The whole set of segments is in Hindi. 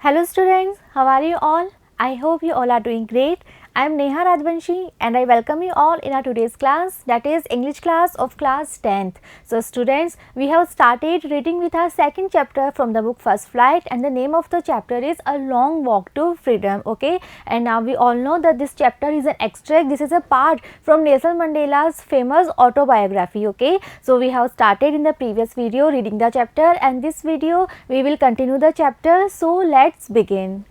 Hello students, how are you all? I hope you all are doing great. I am Neha Rajvanshi and I welcome you all in our today's class, that is English class of class 10th. So students, we have started reading with our second chapter from the book First Flight, and the name of the chapter is A Long Walk to Freedom. Okay, and now we all know that this chapter is an extract, this is a part from Nelson Mandela's famous autobiography. Okay, so we have started in the previous video reading the chapter, and this video we will continue the chapter. So let's begin.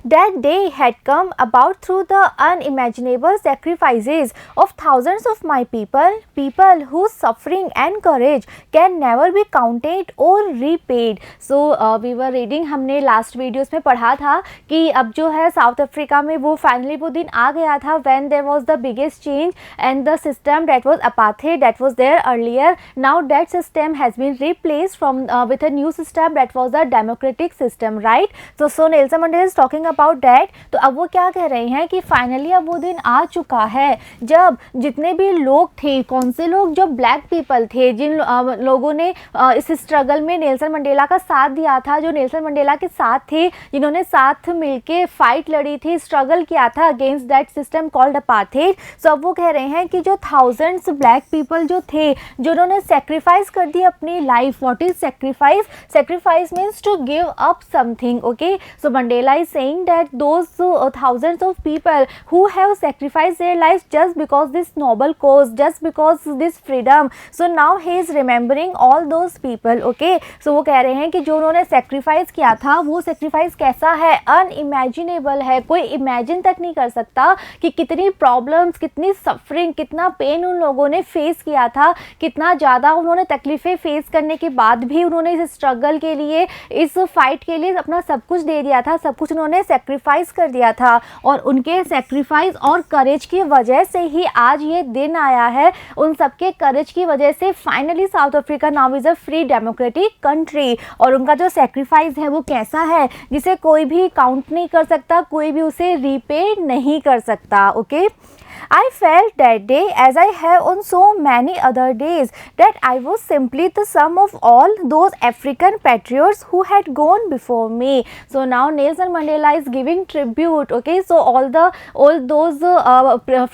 That day had come about through the unimaginable sacrifices of thousands of my people whose suffering and courage can never be counted or repaid. So we were reading, हमने लास्ट वीडियोस में पढ़ा था कि अब जो है साउथ अफ्रीका में वो फाइनली वो दिन आ गया था when there was the biggest change and the system that was apartheid that was there earlier, now that system has been replaced from with a new system that was the democratic system, right? So Nelson Mandela is talking about that. तो अब वो क्या कह रहे हैं कि फाइनली अब वो दिन आ चुका है जब जितने भी लोग थे, कौन से लोग, जो ब्लैक पीपल थे, जिन लोगों ने इस स्ट्रगल में नेल्सन मंडेला का साथ दिया था, जो नेल्सन मंडेला के साथ थे, जिन्होंने साथ मिलके फाइट लड़ी थी, स्ट्रगल किया था against that system called apartheid. So अब वो कह रहे हैं कि जो थाउजेंड्स ब्लैक पीपल जो थे, जिन्होंने सेक्रीफाइस कर दी अपनी life. What is sacrifice? Sacrifice means to give up something. Okay, so Mandela is saying that those thousands of people who have sacrificed their lives just because this noble cause, just because this freedom. So now he is remembering all those people. Okay, so वो कह रहे हैं कि जो उन्होंने sacrifice किया था, वो sacrifice कैसा है? unimaginable है. कोई imagine तक नहीं कर सकता कि कितनी problems, कितनी suffering, कितना pain उन लोगों ने face किया था, कितना ज़्यादा उन्होंने तकलीफ़ें face करने के बाद भी उन्होंने इस struggle के लिए, इस fight के लिए अपना सब कुछ दे दिया था, सब कुछ उन्होंने सेक्रीफाइस कर दिया था. और उनके सेक्रीफाइस और करेज की वजह से ही आज ये दिन आया है. उन सबके करेज की वजह से finally south Africa now is a free democratic country. और उनका जो सेक्रीफाइस है वो कैसा है, जिसे कोई भी काउंट नहीं कर सकता, कोई भी उसे रीपे नहीं कर सकता. Okay, I felt that day, as I have on so many other days, that I was simply the sum of all those African patriots who had gone before me. So now Nelson Mandela is giving tribute. Okay, so all those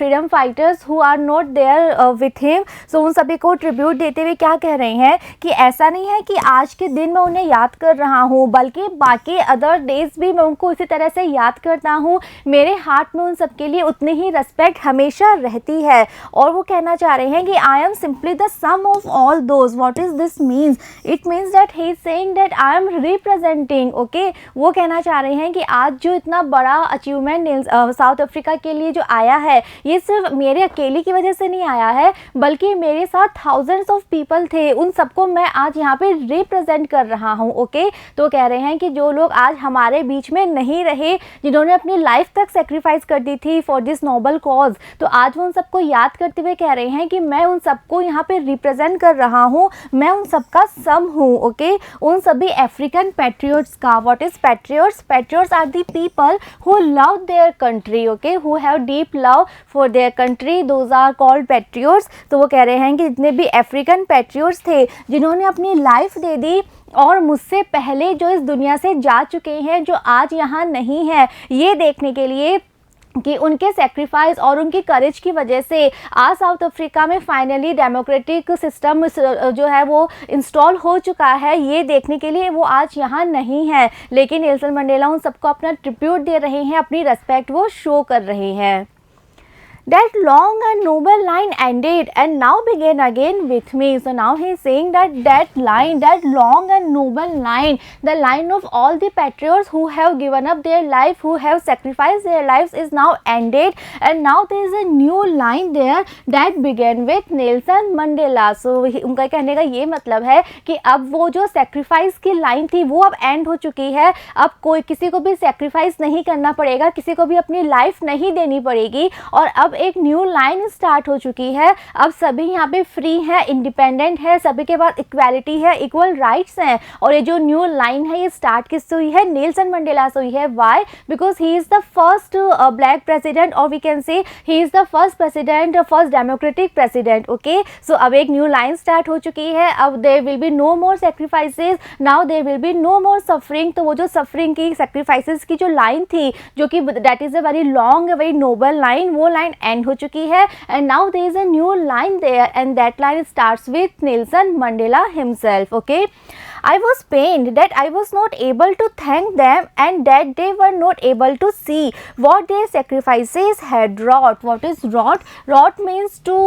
freedom fighters who are not there with him, so उन सभी को tribute देते हुए क्या कह रहे हैं कि ऐसा नहीं है कि आज के दिन मैं उन्हें याद कर रहा हूँ, बल्कि बाकी अदर डेज भी मैं उनको इसी तरह से याद करता हूँ. मेरे हार्ट में उन सबके लिए उतनी ही रिस्पेक्ट हमेशा रहती है. और वो कहना चाह रहे हैं कि I am simply the sum of all those. What is this means? It means that he is saying that I am representing. Okay, वो कहना चाह रहे हैं कि आज जो इतना बड़ा अचीवमेंट साउथ अफ्रीका के लिए जो आया है, ये सिर्फ मेरे अकेले की वजह से नहीं आया है, बल्कि मेरे साथ थाउजेंड्स ऑफ पीपल थे, उन सबको मैं आज यहाँ पे रिप्रेजेंट कर रहा हूँ. ओके, तो कह रहे हैं कि जो लोग आज हमारे बीच में नहीं रहे, जिन्होंने अपनी लाइफ तक सेक्रीफाइस कर दी थी फॉर दिस नोबल कॉज, तो आज वो उन सबको याद करते हुए कह रहे हैं कि मैं उन सबको यहाँ पे रिप्रेजेंट कर रहा हूँ, मैं उन सबका सम हूँ. ओके, उन सभी अफ्रीकन पैट्रियट्स का. What is patriots? Patriots are the people who love their country. Okay, who have deep love for their country, those are called patriots. तो वो कह रहे हैं कि जितने भी अफ्रीकन पैट्रियट्स थे, जिन्होंने अपनी लाइफ दे दी और मुझसे पहले जो इस दुनिया से जा चुके हैं, जो आज यहाँ नहीं है, ये देखने के लिए कि उनके सेक्रीफाइस और उनकी करेज की वजह से आज साउथ अफ्रीका में फाइनली डेमोक्रेटिक सिस्टम जो है वो इंस्टॉल हो चुका है, ये देखने के लिए वो आज यहाँ नहीं है. लेकिन नेल्सन मंडेला उन सबको अपना ट्रिब्यूट दे रहे हैं, अपनी रेस्पेक्ट वो शो कर रहे हैं. That long and noble line ended and now began again with me. So now he is saying that line, that long and noble line, the line of all the patriots who have given up their life, who have sacrificed their lives, is now ended, and now there is a new line there that began with Nelson Mandela. So उनका कहने का ये मतलब है कि अब वो जो सेक्रीफाइस की लाइन थी वो अब एंड हो चुकी है. अब कोई किसी को भी सेक्रीफाइस नहीं करना पड़ेगा, किसी को भी अपनी लाइफ नहीं देनी पड़ेगी, और अब एक न्यू लाइन स्टार्ट हो चुकी है, अब सभी यहाँ पे फ्री हैं, इंडिपेंडेंट है, सभी के पास इक्वालिटी है, इक्वल राइट्स हैं। और ये जो न्यू लाइन है ये स्टार्ट किससे हुई है? नेल्सन मंडेला से हुई है। Why? Because he is the first black president, और we can say he is the first president, first democratic president. Okay, so अब एक न्यू लाइन स्टार्ट हो चुकी है, अब there will be no more sacrifices, now there will be no more suffering. तो वो जो सफरिंग की, सेक्रीफाइसेस की जो लाइन थी, जो कि that is a very long, very noble line, वो लाइन एंड हो चुकी है। And now there is a new line there, and that line starts with Nelson Mandela himself. Okay, I was pained that I was not able to thank them and that they were not able to see what their sacrifices had wrought. What is wrought? Wrought means to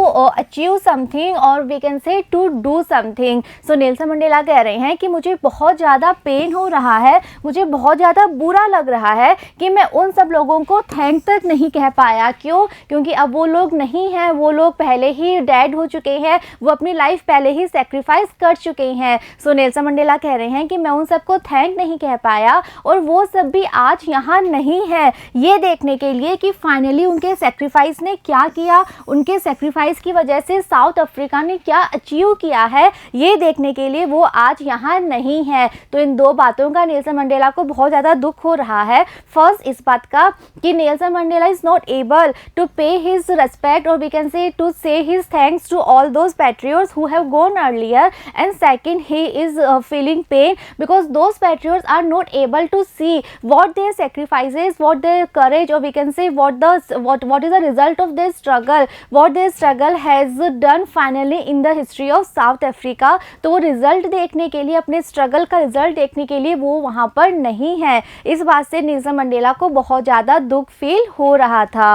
achieve something, or we can say to do something. So Nelson Mandela कह रहे हैं कि मुझे बहुत ज़्यादा पेन हो रहा है, मुझे बहुत ज़्यादा बुरा लग रहा है कि मैं उन सब लोगों को थैंक तक नहीं कह पाया। क्यों? क्योंकि अब वो लोग नहीं हैं, वो लोग पहले ही डेड हो चुके हैं, वो अपनी लाइफ पहले ही सेक्रीफाइस कर चुके हैं। सो नेल्सन मंडेला कह रहे हैं कि मैं उन सबको थैंक नहीं कह पाया, और वो सब भी आज यहाँ नहीं है, ये देखने के लिए कि फाइनली उनके सेक्रीफाइस ने क्या किया, उनके सेक्रीफाइस की वजह से साउथ अफ्रीका ने क्या अचीव किया है, ये देखने के लिए वो आज यहाँ नहीं है। तो इन दो बातों का नेल्सन मंडेला को बहुत ज़्यादा दुख हो रहा है। फर्स्ट इस बात का कि Nelson Mandela is not able to pay his respect, और we can say to say his thanks to all those patriots who have gone earlier, and second he is feeling pain because those patriots are not able to see what their sacrifices, what their courage, or we can say what is the result of their struggle, what their struggle has done finally in the history of South Africa. तो वो रिजल्ट देखने के लिए, अपने स्ट्रगल का रिजल्ट देखने के लिए वो वहाँ पर नहीं है। इस बात से नेल्सन मंडेला को बहुत ज़्यादा दुख फील हो रहा था।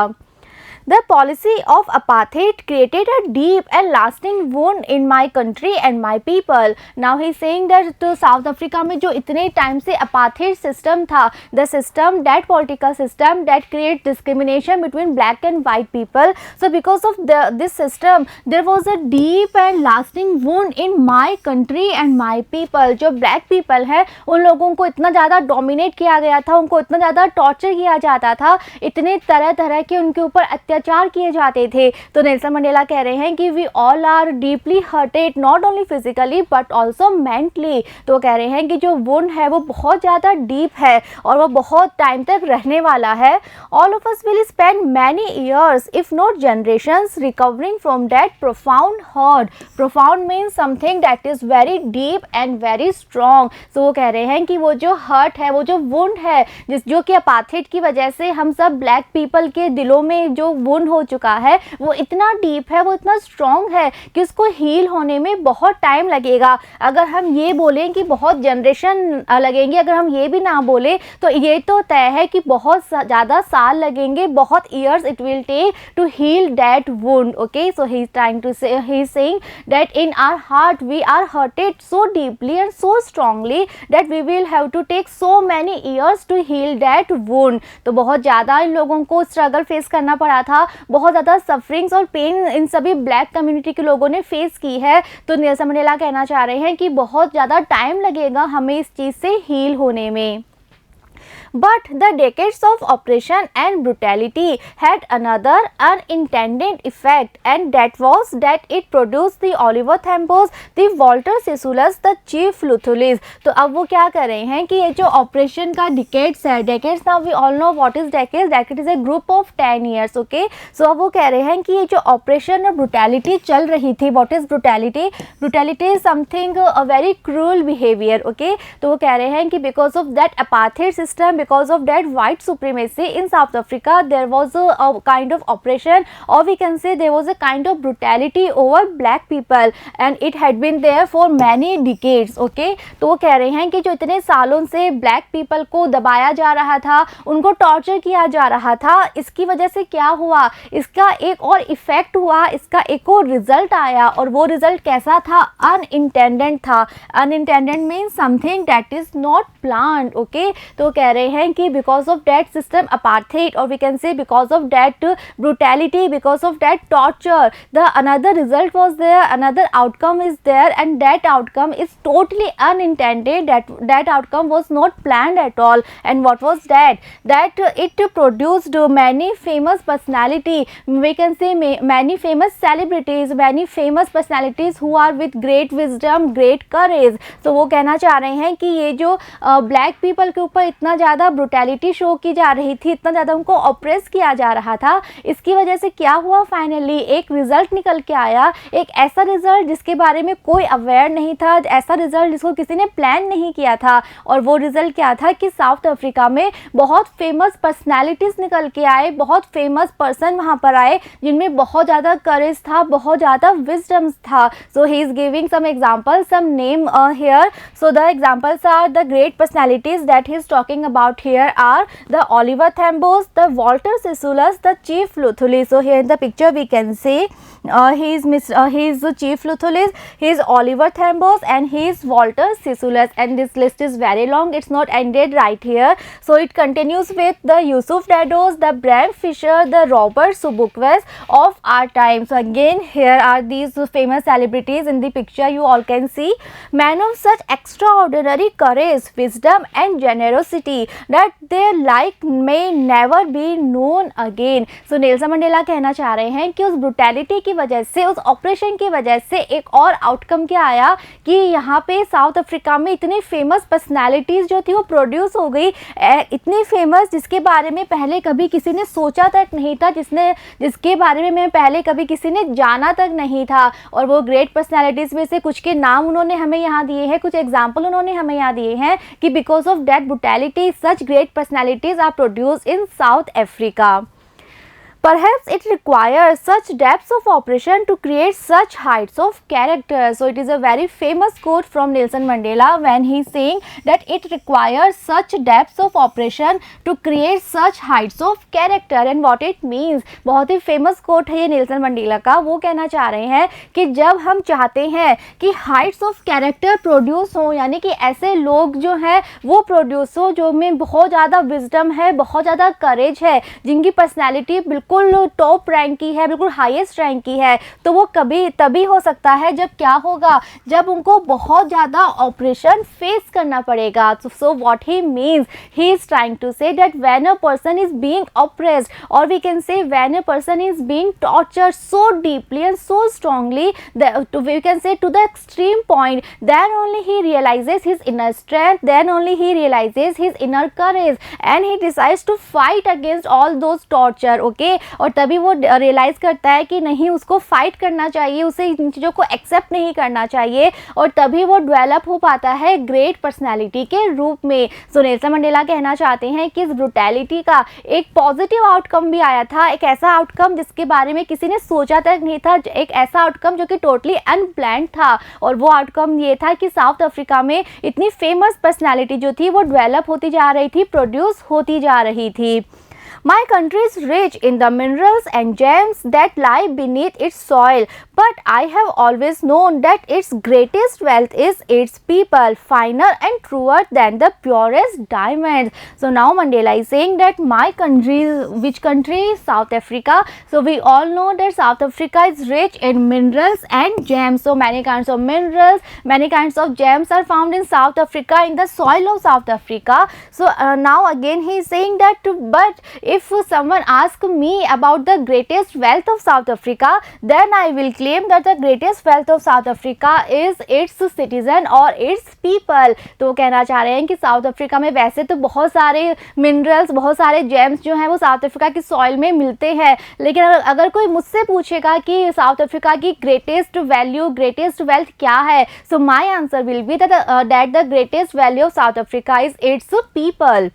The policy of apartheid created a deep and lasting wound in my country and my people. Now he is saying that तो साउथ अफ्रीका में जो इतने टाइम से apartheid system था, the system, that political system that create discrimination between black and white people. So because of this system, there was a deep and lasting wound in my country and my people. जो black people है, उन लोगों को इतना ज़्यादा dominate किया गया था, उनको इतना ज़्यादा torture किया जाता था, इतने तरह तरह के उनके ऊपर अत्याचार किए जाते थे। तो नेल्सन मंडेला कह रहे हैं कि we all are deeply hurted, not only physically but also mentally. तो कह रहे हैं कि जो वुंड है वो बहुत ज़्यादा डीप है और वो बहुत टाइम तक रहने वाला है। All of us will spend many years if not generations recovering from that profound hurt. Profound means something that is very deep and very strong. तो वो कह रहे हैं कि वो जो हर्ट है, वो जो वुंड है, जो कि अपार्थाइड की वजह से हम सब ब्लैक पीपल के दिलों में जो वुंड हो चुका है, वो इतना डीप है, वो इतना स्ट्रॉन्ग है कि उसको हील होने में बहुत टाइम लगेगा। अगर हम ये बोलें कि बहुत जनरेशन लगेंगे, अगर हम ये भी ना बोले तो ये तो तय है कि बहुत ज़्यादा साल लगेंगे, बहुत years it will take to heal that wound. Okay, so he is trying to say, he is saying that in our heart we are hurted so deeply and so strongly that we will have to take so many years to heal that wound. तो बहुत ज़्यादा इन लोगों को स्ट्रगल फेस करना पड़ा था, बहुत ज़्यादा सफरिंग्स और पेन इन सभी ब्लैक कम्युनिटी के लोगों ने फेस की है। तो नेल्सन मंडेला कहना चाह रहे हैं कि बहुत ज़्यादा टाइम लगेगा हमें इस चीज़ से हील होने में। But the decades of oppression and brutality had another unintended effect, and that was that it produced the Oliver Thambos, the Walter Sisulu's, the Chief Luthulis. तो अब वो क्या कर रहे हैं कि ये जो ऑपरेशन का decades है, decades now we all know what is decades. Decade is a group of 10 years. Okay, so अब वो कह रहे हैं कि ये जो ऑपरेशन और brutality चल रही थी, what is brutality? Brutality is something a very cruel behavior. Okay, तो वो कह रहे हैं कि because of that apartheid system, because of that white supremacy in South Africa, there was a kind of oppression, or we can say there was a kind of brutality over black people, and it had been there for many decades. Okay, तो वो कह रहे हैं कि जो इतने सालों से black people को दबाया जा रहा था, उनको torture किया जा रहा था, इसकी वजह से क्या हुआ, इसका एक और इफेक्ट हुआ, इसका एक और रिजल्ट आया, और वो रिजल्ट कैसा था? अनइंटेंडेड था। Unintended means something that is not planned. Okay, तो कह रहे हैं कि because of that system apartheid और we can say because of that brutality, because of that torture, the another result was there, another outcome is there and that outcome is totally unintended, that outcome was not planned at all. And what was that it produced many famous personality, we can say many famous celebrities, many famous personalities who are with great wisdom, great courage. तो वो कहना चाह रहे हैं कि ये जो ब्लैक पीपल के ऊपर इतना ज़्यादा ब्रुटैलिटी शो की जा रही थी, इतना ज़्यादा उनको ऑप्रेस किया जा रहा था, इसकी वजह से क्या हुआ, फाइनली एक रिजल्ट निकल के आया, एक ऐसा रिजल्ट जिसके बारे में कोई अवेयर नहीं था, ऐसा रिजल्ट जिसको किसी ने प्लान नहीं किया था। और वो रिजल्ट क्या था कि साउथ अफ्रीका में बहुत फेमस पर्सनालिटीज़ निकल के आए, बहुत फेमस पर्सन वहाँ पर आए जिनमें बहुत ज़्यादा करेज था, बहुत ज़्यादा विजडम्स था। So he is giving some example, some name here. So the examples are the great personalities that he is talking about here are the Oliver Tambos, the Walter Sisulus, the Chief Luthuli. So here in the picture we can see he is Chief Luthulis, he is Oliver Thambos and he is Walter Sisulu. And this list is very long, it's not ended right here. So it continues with the Yusuf Daddos, the Bram Fisher, the Robert Sobukwe of our time. So again here are these famous celebrities in the picture you all can see, men of such extraordinary courage, wisdom and generosity that their like may never be known again. So Nelson Mandela कहना चाह रहे हैं कि उस ब्रुटैलिटी की वजह से, उस ऑपरेशन की वजह से एक और आउटकम क्या आया कि यहाँ पे साउथ अफ्रीका में इतनी फेमस पर्सनालिटीज़ जो थी वो प्रोड्यूस हो गई, इतनी फेमस जिसके बारे में पहले कभी किसी ने सोचा तक नहीं था, जिसके बारे में पहले कभी किसी ने जाना तक नहीं था। और वो ग्रेट पर्सनालिटीज़ में से कुछ के नाम उन्होंने हमें यहाँ दिए हैं, कुछ एग्जाम्पल उन्होंने हमें यहाँ दिए हैं कि because of that brutality such great personalities are produce in South Africa. Perhaps it requires such depths of operation to create such heights of character. So it is a very famous quote from Nelson Mandela when he is saying that it requires such depths of operation to create such heights of character. And what it means, बहुत ही famous quote है ये नेल्सन मंडेला का. वो कहना चाह रहे हैं कि जब हम चाहते हैं कि heights of character प्रोड्यूस हो, यानी कि ऐसे लोग जो हैं वो प्रोड्यूस हो जो में बहुत ज़्यादा विजडम है, बहुत ज़्यादा करेज है, जिनकी पर्सनैलिटी बिल्कुल टॉप रैंक की है, बिल्कुल हाईएस्ट रैंक की है, तो वो कभी तभी हो सकता है जब क्या होगा, जब उनको बहुत ज़्यादा ऑपरेशन फेस करना पड़ेगा. So what he means, he is trying to say that when a person is being oppressed और we can say when a person is being tortured so deeply and so strongly, we can say to the extreme point, then only he realizes his inner strength, then only he realizes his inner courage and he decides to fight against all those torture. Okay, और तभी वो रियलाइज़ करता है कि नहीं, उसको फाइट करना चाहिए, उसे इन चीज़ों को एक्सेप्ट नहीं करना चाहिए, और तभी वो डेवलप हो पाता है ग्रेट पर्सनालिटी के रूप में. सो नेल्सन मंडेला कहना चाहते हैं कि इस ब्रुटैलिटी का एक पॉजिटिव आउटकम भी आया था, एक ऐसा आउटकम जिसके बारे में किसी ने सोचा तक नहीं था, एक ऐसा आउटकम जो कि टोटली अनप्लान्ड था. और वो आउटकम ये था कि साउथ अफ्रीका में इतनी फेमस पर्सनालिटी जो थी वो डेवलप होती जा रही थी, प्रोड्यूस होती जा रही थी. My country is rich in the minerals and gems that lie beneath its soil, but I have always known that its greatest wealth is its people, finer and truer than the purest diamonds. So now Mandela is saying that my country, which country? South Africa. So we all know that South Africa is rich in minerals and gems. So many kinds of minerals, many kinds of gems are found in South Africa, in the soil of South Africa. So now again he is saying that, but if someone asks me about the greatest wealth of South Africa, then I will claim that the greatest wealth of South Africa is its citizen or its people. तो कहना चाह रहे हैं कि साउथ अफ्रीका में वैसे तो बहुत सारे मिनरल्स, बहुत सारे जेम्स जो हैं वो साउथ अफ्रीका की सॉइल में मिलते हैं, लेकिन अगर कोई मुझसे पूछेगा कि साउथ अफ्रीका की ग्रेटेस्ट वैल्यू, ग्रेटेस्ट वेल्थ क्या है, so my answer will be that the greatest value of South Africa is its people.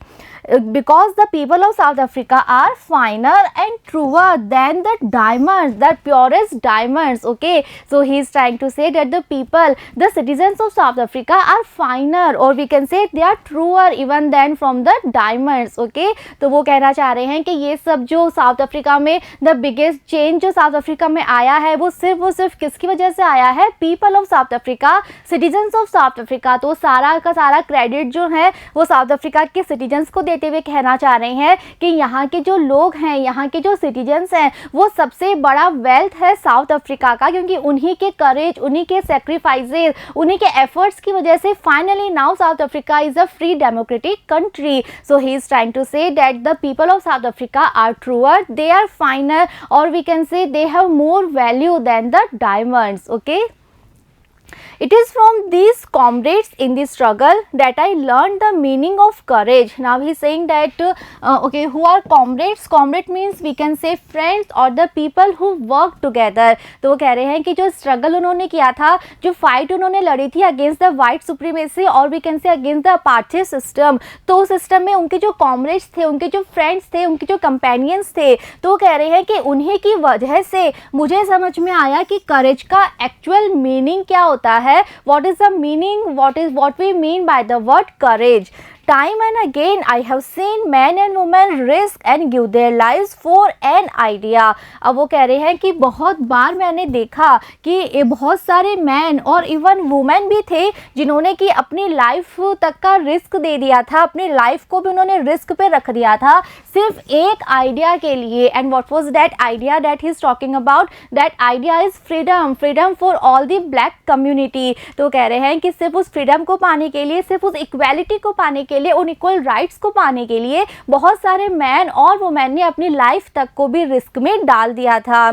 Because the people of South Africa are finer and truer than the diamonds, the purest diamonds. Okay, so he is trying to say that the people, the citizens of South Africa are finer, or we can say they are truer even than from the diamonds. Okay, तो वो कहना चाह रहे हैं कि ये सब जो साउथ अफ्रीका में the biggest change जो साउथ अफ्रीका में आया है वो सिर्फ किसकी वजह से आया है? People of South Africa, citizens of South Africa. तो सारा का सारा क्रेडिट जो है वो साउथ अफ्रीका के सिटीजन्स को देते देते हुए कहना चाह रहे हैं कि यहाँ के जो लोग हैं, यहाँ के जो सिटीजन्स हैं, वो सबसे बड़ा वेल्थ है साउथ अफ्रीका का, क्योंकि उन्हीं के करेज, उन्हीं के सेक्रीफाइसेस, उन्हीं के एफर्ट्स की वजह से finally now South Africa is a free democratic country. So he is trying to say that the people of South Africa are truer, they are finer, और we can say they have more value than the diamonds. Okay. It is from these comrades in the struggle that I learned the meaning of courage. Now he is saying that okay, who are comrades? Comrade means we can say friends or the people who work together. तो वो कह रहे हैं कि जो स्ट्रगल उन्होंने किया था, जो फाइट उन्होंने लड़ी थी अगेंस्ट द वाइट सुप्रीमेसी और we can say against the apartheid system, तो उस सिस्टम में उनके जो कॉमरेड्स थे, उनके जो फ्रेंड्स थे, उनके जो कंपेनियंस थे, तो वो कह रहे हैं कि उन्हीं की वजह से मुझे समझ में आया कि करेज का एक्चुअल मीनिंग क्या होता है. What is the meaning? What we mean by the word courage? Time and again I have seen men and women risk and give their lives for an idea. अब वो कह रहे हैं कि बहुत बार मैंने देखा कि बहुत सारे मैन और इवन वुमेन भी थे जिन्होंने कि अपनी लाइफ तक का रिस्क दे दिया था, अपनी लाइफ को भी उन्होंने रिस्क पे रख दिया था सिर्फ एक आइडिया के लिए. And what was that idea that he is talking about? That idea is freedom, freedom for all the black community. तो कह रहे हैं कि सिर्फ उस फ्रीडम को पाने के लिए, सिर्फ उस इक्वालिटी को पाने के लिए, उन इक्वल राइट्स को पाने के लिए बहुत सारे मैन और वुमेन ने अपनी लाइफ तक को भी रिस्क में डाल दिया था.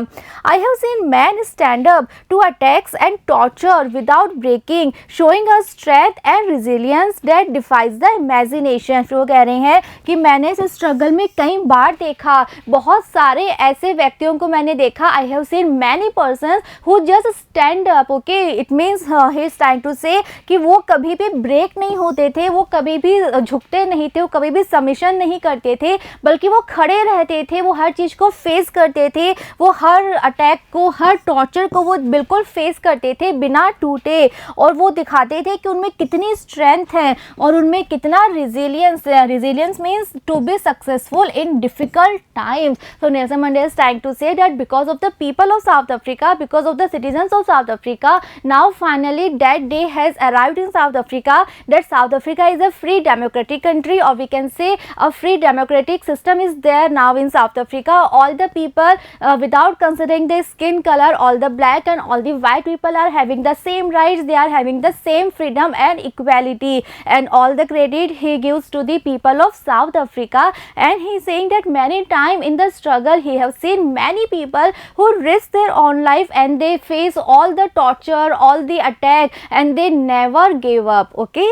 I have seen man stand up to attacks and torture without breaking, showing a strength and resilience that defies the imagination. वो कह रहे हैं कि मैंने इस स्ट्रगल में कई बार देखा, बहुत सारे ऐसे व्यक्तियों को मैंने देखा. I have seen many persons who just stand up. Okay, it means he is trying to say कि वो कभी भी ब्रेक नहीं होते थे, वो कभी भी झुकते नहीं थे, वो कभी भी सबमिशन नहीं करते थे, बल्कि वो खड़े रहते थे, वो हर चीज़ को फेस करते थे, वो हर अटैक को, हर टॉर्चर को वो बिल्कुल फेस करते थे बिना टूटे, और वो दिखाते थे कि उनमें कितनी स्ट्रेंथ है और उनमें कितना रिजिलियंस है. Resilience means to be successful in difficult times. So Nelson Mandela is trying to say that because of the people of South Africa, because of the citizens of South Africa, now finally that day has arrived in South Africa, that South Africa is a free democratic country, or we can say a free democratic system is there now in South Africa. All the people without considering their skin color, all the black and all the white people are having the same rights, they are having the same freedom and equality, and all the credit he gives to the people of South Africa. And he is saying that many time in the struggle he have seen many people who risk their own life and they face all the torture, all the attack, and they never gave up. Okay,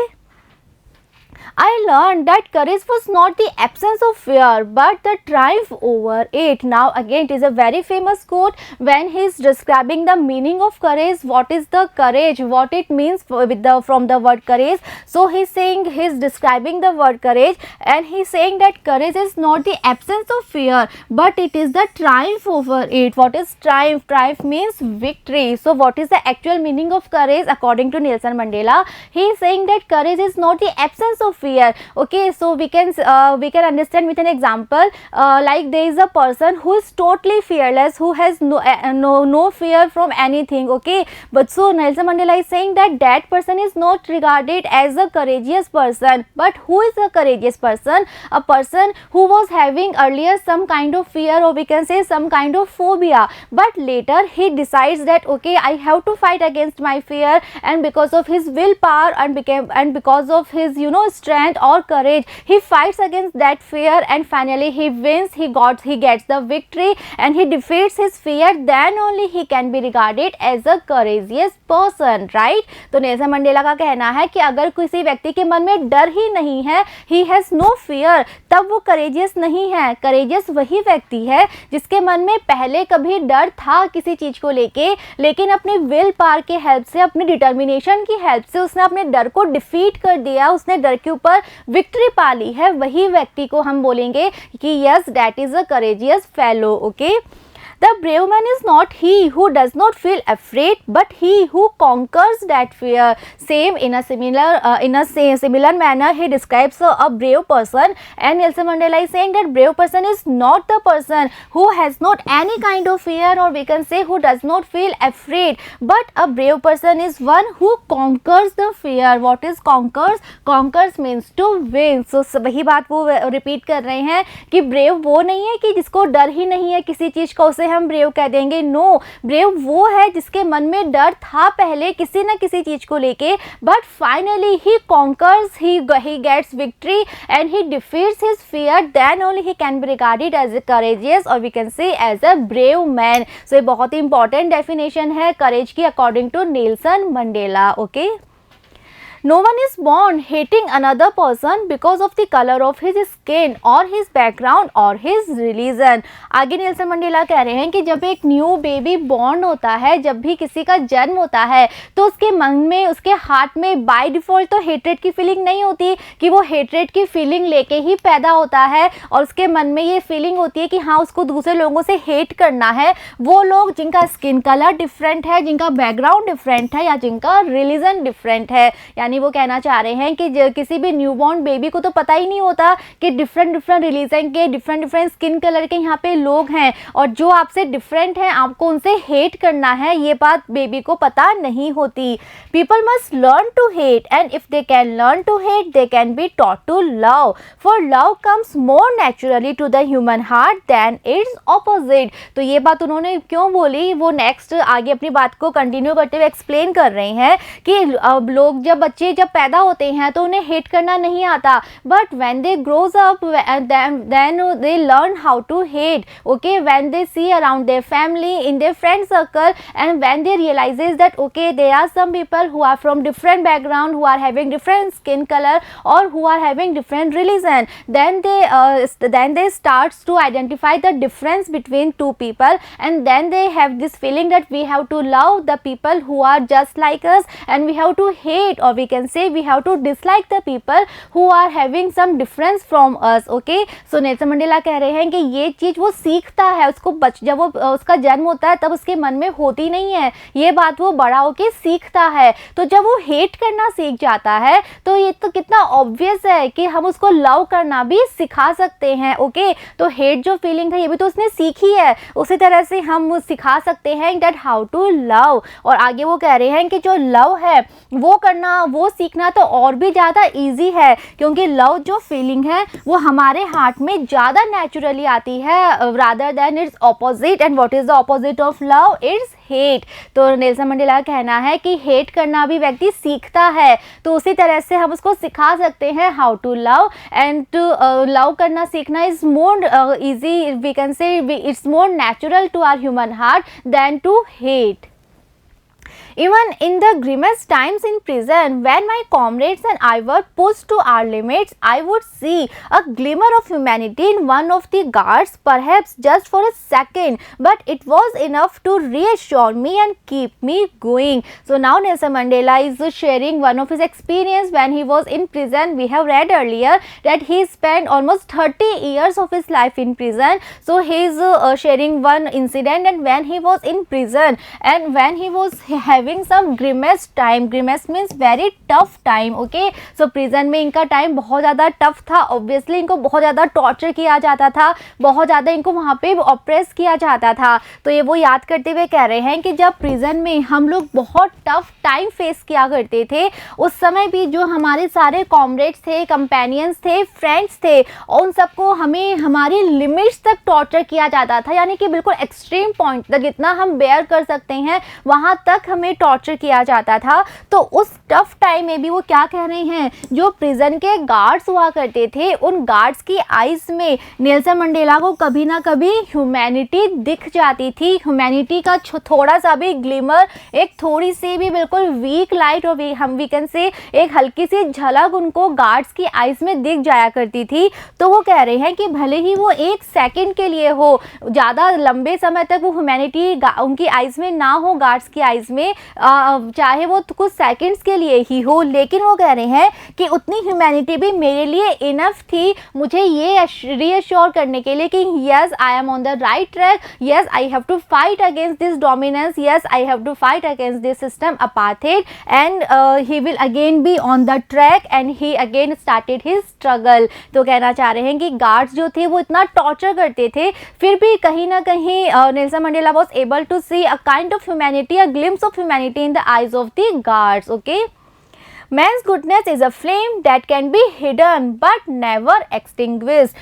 I learned that courage was not the absence of fear but the triumph over it. Now again it is a very famous quote when he is describing the meaning of courage, what is the courage, what it means with the from the word courage. So he is saying, he is describing the word courage and he is saying that courage is not the absence of fear but it is the triumph over it. What is triumph? Triumph means victory. So what is the actual meaning of courage according to Nelson Mandela? He is saying that courage is not the absence of fear. Okay, so we can understand with an example, like there is a person who is totally fearless, who has no fear from anything. Okay, but so Nelson Mandela is saying that that person is not regarded as a courageous person. But who is a courageous person? A person who was having earlier some kind of fear, or we can say some kind of phobia, but later he decides that okay, I have to fight against my fear, and because of his willpower and because of his strength or courage, he fights against that fear and finally he wins, he gets the victory and he defeats his fear. Then only he can be regarded as a courageous person, right? तो नेल्सन मंडेला का कहना है कि अगर किसी व्यक्ति के मन में डर ही नहीं है, he has no fear, तब वो courageous नहीं है. courageous वही व्यक्ति है जिसके मन में पहले कभी डर था किसी चीज को लेके, लेकिन अपने विल पावर के हेल्प से, अपनी डिटर्मिनेशन की हेल्प से उसने अपने डर को डिफीट कर दिया, उसने डर के ऊपर विक्ट्री पा ली है. वही व्यक्ति को हम बोलेंगे कि yes, that is a courageous fellow. Okay, the brave man is not he who does not feel afraid but he who conquers that fear. Same in a similar manner he describes a brave person, and Nelson Mandela is saying that brave person is not the person who has not any kind of fear, or we can say who does not feel afraid, but a brave person is one who conquers the fear. What is conquers? Conquers means to win. So वही बात वो रिपीट कर रहे हैं कि ब्रेव वो नहीं है कि जिसको डर ही नहीं है किसी चीज़ का, उसे हम ब्रेव कह देंगे. नो, ब्रेव वो है जिसके मन में डर था पहले किसी न किसी चीज़ को लेके, but finally he conquers, he gets victory and he defeats his fear. Then only he can be regarded as a courageous, or we can say as a brave man. So ये बहुत ही important definition है courage की according to Nelson Mandela. Okay. No one is born hating another person because of the color of his skin or his background or his religion. आगे नेल्सन मंडेला कह रहे हैं कि जब एक न्यू बेबी बॉर्न होता है, जब भी किसी का जन्म होता है, तो उसके मन में, उसके हार्ट में बाय डिफ़ॉल्ट तो हेट्रेड की फीलिंग नहीं होती कि वो हेट्रेड की फीलिंग लेके ही पैदा होता है, और उसके मन में ये फीलिंग होती है कि हाँ उसको दूसरे लोगों से हेट करना है. वो लोग जिनका स्किन कलर डिफरेंट है, जिनका बैकग्राउंड डिफरेंट है, या जिनका रिलीजन डिफरेंट है. यानी वो कहना चाह रहे हैं कि किसी भी न्यूबॉर्न बेबी को तो पता ही नहीं होता कि डिफरेंट रिलीजन के, डिफरेंट स्किन कलर के यहाँ पे लोग हैं, और जो आपसे डिफरेंट हैं आपको उनसे हेट करना है, ये बात बेबी को पता नहीं होती. People must learn to hate, and if they can learn to hate they can be taught to love, for love comes more naturally to the human heart than its opposite. तो ये बात उन्होंने क्यों बोली, वो नेक्स्ट आगे अपनी बात को कंटिन्यू करते हुए एक्सप्लेन कर रहे हैं कि लोग, जब बच्चे जब पैदा होते हैं तो उन्हें हेट करना नहीं आता, but when they grows up then they learn how to hate. Okay, when they see around their family, in their friend circle, and when they realizes that okay there are some people who are from different background, who are having different skin colour, और who are having different religion, then they starts to identify the difference between two people, and then they have this feeling that we have to love the people who are just like us, and we have to hate, or we can say we have to dislike the people who are having some difference from us. Okay, so Nelson Mandela कह रहे हैं कि ये चीज़ वो सीखता है, उसको जब वो उसका जन्म होता है तब उसके मन में होती नहीं है, ये बात वो बड़ा होके सीखता है. तो जब वो हेट करना सीख जाता है तो ये तो कितना ऑब्वियस है कि हम उसको लव करना भी सिखा सकते हैं. ओके, तो हेट जो फीलिंग है ये भी तो उसने सीखी है, उसी तरह से हम सिखा सकते हैं दैट हाउ टू लव. और आगे वो कह रहे हैं कि जो लव है वो करना, वो सीखना तो और भी ज़्यादा इजी है, क्योंकि लव जो फीलिंग है वो हमारे हार्ट में ज़्यादा नेचुरली आती है rather than its opposite. And what is the opposite of love? It's hate. तो नेल्सन मंडेला का कहना है कि हेट करना भी व्यक्ति सीखता है, तो उसी तरह से हम उसको सिखा सकते हैं how to love. And to love करना सीखना is more easy, we can say it's more natural to our human heart than to hate. Even in the grimmest times in prison, when my comrades and I were pushed to our limits, I would see a glimmer of humanity in one of the guards, perhaps just for a second, but it was enough to reassure me and keep me going. So now Nelson Mandela is sharing one of his experience when he was in prison. We have read earlier that he spent almost 30 years of his life in prison. So he is sharing one incident, and when he was in prison and when he was having some grimmest time, grimmest means very tough time. Okay, so prison में इनका टाइम बहुत ज़्यादा टफ था. ऑब्वियसली इनको बहुत ज़्यादा टॉर्चर किया जाता था, बहुत ज़्यादा इनको वहाँ पे ऑप्रेस किया जाता था. तो ये वो याद करते हुए कह रहे हैं कि जब प्रिजन में हम लोग बहुत टफ टाइम फेस किया करते थे, उस समय भी जो हमारे सारे कॉमरेड्स थे, कंपेनियंस थे, फ्रेंड्स थे, और उन सबको हमें हमारी लिमिट्स तक टॉर्चर किया जाता था, यानी कि बिल्कुल एक्सट्रीम पॉइंट तक, जितना हम बेयर कर सकते हैं वहाँ तक हमें टॉर्चर किया जाता था. तो उस टफ टाइम में भी वो क्या कह रहे हैं, जो प्रिजन के गार्ड्स हुआ करते थे, उन गार्ड्स की आइज में नेल्सन मंडेला को कभी ना कभी ह्यूमैनिटी दिख जाती थी. ह्यूमैनिटी का थोड़ा सा भी ग्लिमर, एक थोड़ी सी भी बिल्कुल वीक लाइट, और वी कैन से एक हल्की सी झलक उनको गार्ड्स की आइज में दिख जाया करती थी. तो वो कह रहे हैं कि भले ही वो एक सेकेंड के लिए हो, ज़्यादा लंबे समय तक वो ह्यूमैनिटी उनकी आइज में ना हो, गार्ड्स की आइज में, चाहे वो कुछ सेकंड्स के लिए ही हो, लेकिन वो कह रहे हैं कि उतनी ह्यूमैनिटी भी मेरे लिए इनफ थी मुझे ये रीअश्योर करने के लिए कि yes I am on the right track, yes I have to fight against this dominance, yes I have to fight against this system apartheid, and he will again be on the track and he again started his struggle. तो कहना चाह रहे हैं कि गार्ड्स जो थे वो इतना टॉर्चर करते थे, फिर भी कहीं ना कहीं Nelson Mandela was able to see a kind of humanity, a glimpse of humanity in the eyes of the guards. Okay, man's goodness is a flame that can be hidden but never extinguished.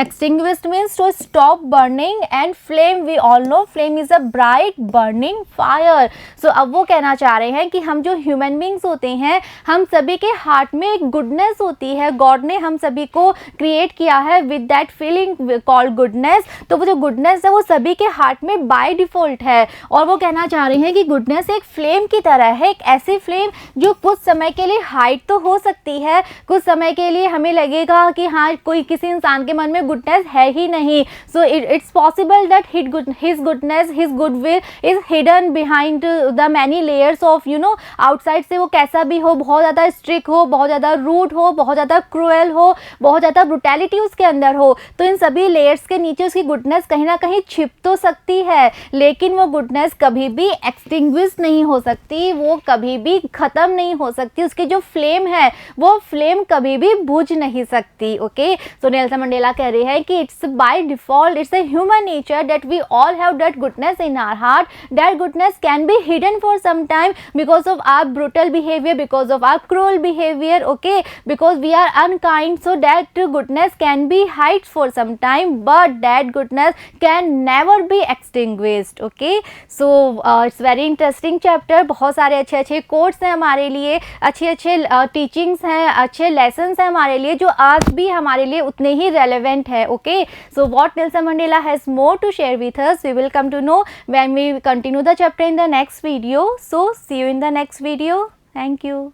Extinguished means to stop burning, and flame we all know flame is a bright burning fire. So अब वो कहना चाह रहे हैं कि हम जो ह्यूमन बींग्स होते हैं हम सभी के हार्ट में एक गुडनेस होती है, गॉड ने हम सभी को क्रिएट किया है with that feeling called goodness. तो वो जो गुडनेस है वो सभी के हार्ट में बाय डिफ़ॉल्ट है, और वो कहना चाह रहे हैं कि गुडनेस एक फ्लेम की तरह है, एक ऐसी फ्लेम जो कुछ समय के लिए हाइड तो हो सकती है, कुछ समय के लिए हमें लगेगा कि हाँ कोई किसी इंसान के मन में गुडनेस है ही नहीं। So it's possible that his goodness, his goodwill is hidden behind the many layers of outside से वो कैसा भी हो, बहुत ज़्यादा स्ट्रिक्ट हो, बहुत ज़्यादा रूड हो, बहुत ज़्यादा क्रूएल हो, बहुत ज़्यादा ब्रुटैलिटी उसके अंदर हो, तो इन सभी लेयर्स के नीचे उसकी गुडनेस कहीं ना कहीं छिप तो सकती है, लेकिन वो गुडनेस कभी भी एक्सटिंग्विश नहीं हो सकती, वो कभी भी ख़त्म नहीं हो सकती, उसकी जो फ्लेम है वो फ्लेम कभी भी बुझ नहीं सकती। ओके, सो नेल्सन मंडेला कह रहे हैं कि it's by default, it's a human nature that we all have that goodness in our heart, that goodness can be hidden for some time because of our brutal behaviour, because of our cruel behaviour, okay, because we are unkind, so that goodness can be hide for some time but that goodness can never be extinguished. Okay, so it's very interesting chapter, बहुत सारे अच्छे अच्छे कोट्स हैं हमारे लिए, अच्छे अच्छे टीचिंग्स हैं, अच्छे लेसन्स हैं हमारे लिए जो आज भी हमारे लिए उतने ही रेलेवेंट है। Okay, so what Nelson Mandela has more to share with us we will come to know when we continue the chapter in the next video. So see you in the next video. Thank you.